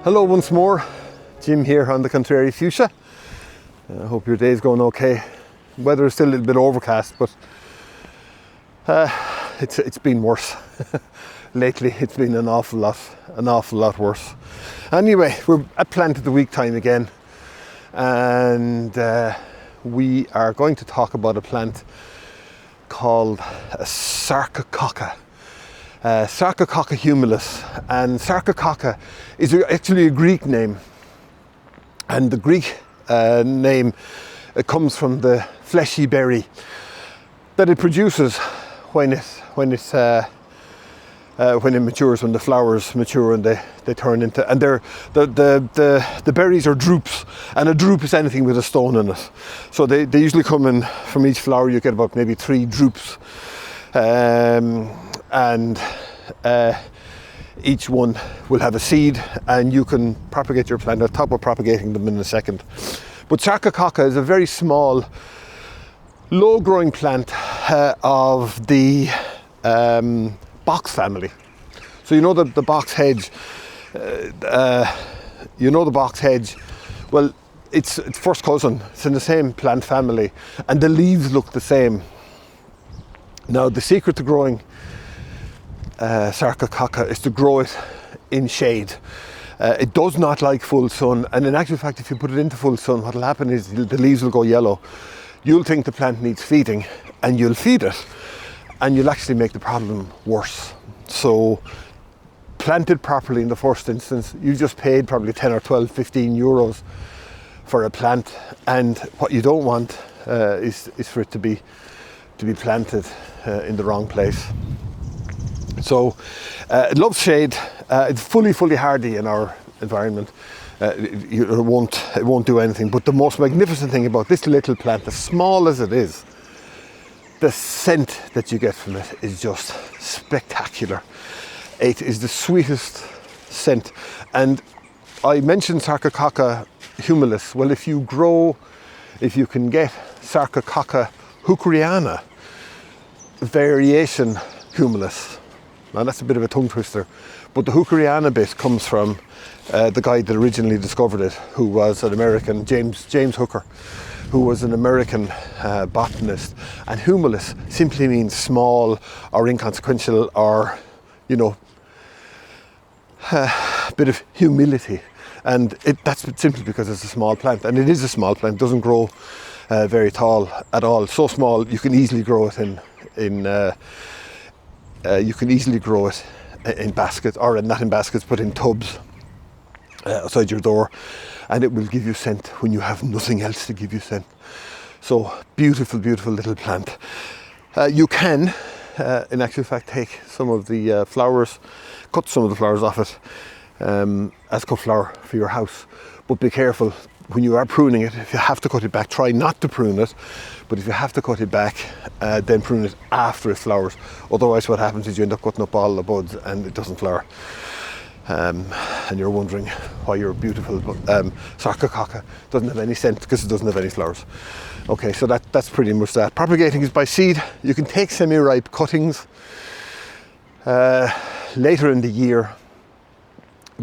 Hello once more, Jim here on the Contrary Fuchsia. I hope your day's going okay. Weather is still a little bit overcast, but it's been worse. Lately it's been an awful lot worse. Anyway, we're at Plant of the Week time again, and we are going to talk about a plant called a Sarcococca. Sarcococca humilis, and Sarcococca is actually a Greek name, and the Greek name comes from the fleshy berry that it produces when it matures, when the flowers mature and they turn into, and the berries are drupes, and a drupe is anything with a stone in it. So they usually come in, from each flower you get about maybe 3 drupes. And each one will have a seed, and you can propagate your plant. I'll talk about propagating them in a second. But Sarcococca is a very small, low-growing plant of the box family. So you know the box hedge. Well, it's first cousin. It's in the same plant family, and the leaves look the same. Now, the secret to growing Sarcococca is to grow it in shade. It does not like full sun, and in actual fact, if you put it into full sun, what will happen is the leaves will go yellow. You'll think the plant needs feeding, and you'll feed it, and you'll actually make the problem worse. So, planted properly in the first instance, you just paid probably 10 or 12, 15 euros for a plant, and what you don't want is for it to be planted in the wrong place. So it loves shade. It's fully hardy in our environment. It won't do anything. But the most magnificent thing about this little plant, as small as it is, the scent that you get from it is just spectacular. It is the sweetest scent. And I mentioned Sarcococca humilis. Well, if you can get Sarcococca hookeriana variation humilis. Now that's a bit of a tongue twister, but the hookeriana bit comes from the guy that originally discovered it, who was an American, James Hooker, who was an American botanist. And humilis simply means small or inconsequential, or, you know, a bit of humility. And that's simply because it's a small plant, and it is a small plant. It doesn't grow very tall at all. So small you can easily grow it in baskets, or not in baskets, but in tubs outside your door, and it will give you scent when you have nothing else to give you scent. So beautiful little plant. You can, in actual fact, take some of the flowers, cut some of the flowers off it as cut flower for your house. But be careful when you are pruning it. If you have to cut it back, try not to prune it. But if you have to cut it back, then prune it after it flowers. Otherwise, what happens is you end up cutting up all the buds and it doesn't flower. And you're wondering why your beautiful Sarcococca doesn't have any scent, because it doesn't have any flowers. Okay, so that's pretty much that. Propagating is by seed. You can take semi-ripe cuttings later in the year,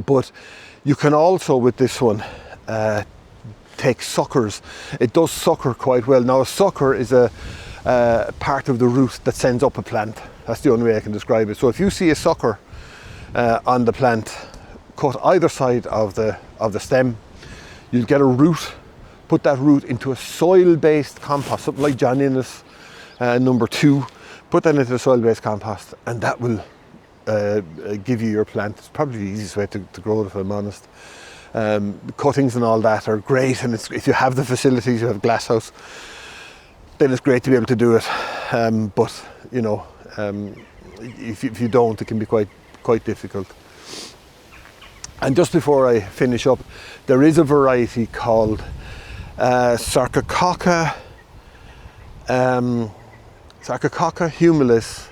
but you can also, with this one, take suckers. It does sucker quite well. Now, a sucker is a part of the root that sends up a plant. That's the only way I can describe it. So if you see a sucker on the plant, cut either side of the stem, you'll get a root. Put that root into a soil-based compost, something like John Innes number 2. Put that into a soil-based compost, and that will give you your plant. It's probably the easiest way to grow it, if I'm honest. Cuttings and all that are great, and if you have the facilities, you have a glass house, then it's great to be able to do it. But you know, if you don't, it can be quite difficult. And just before I finish up, there is a variety called Sarcococca humilis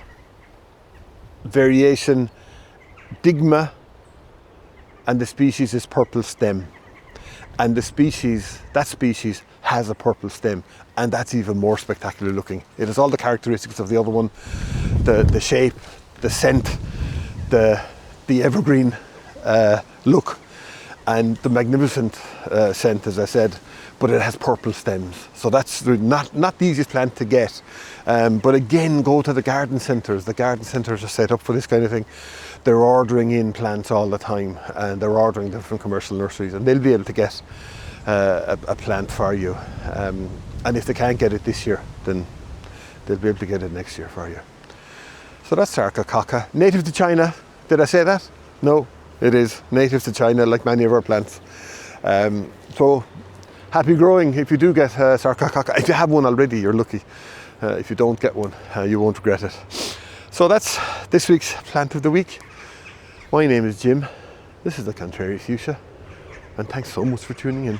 variation digma, and the species is purple stem. And that species has a purple stem, and that's even more spectacular looking. It has all the characteristics of the other one, the shape, the scent, the evergreen look, and the magnificent scent, as I said, but it has purple stems. So that's not the easiest plant to get. But again, go to the garden centres. The garden centres are set up for this kind of thing. They're ordering in plants all the time, and they're ordering them from commercial nurseries, and they'll be able to get a plant for you. And if they can't get it this year, then they'll be able to get it next year for you. So that's Sarcococca, native to China. Did I say that? No, it is native to China, like many of our plants. So happy growing if you do get Sarcococca. If you have one already, you're lucky. If you don't get one, you won't regret it. So that's this week's plant of the week. My name is Jim. This is the Contrary Fuchsia, and thanks so much for tuning in.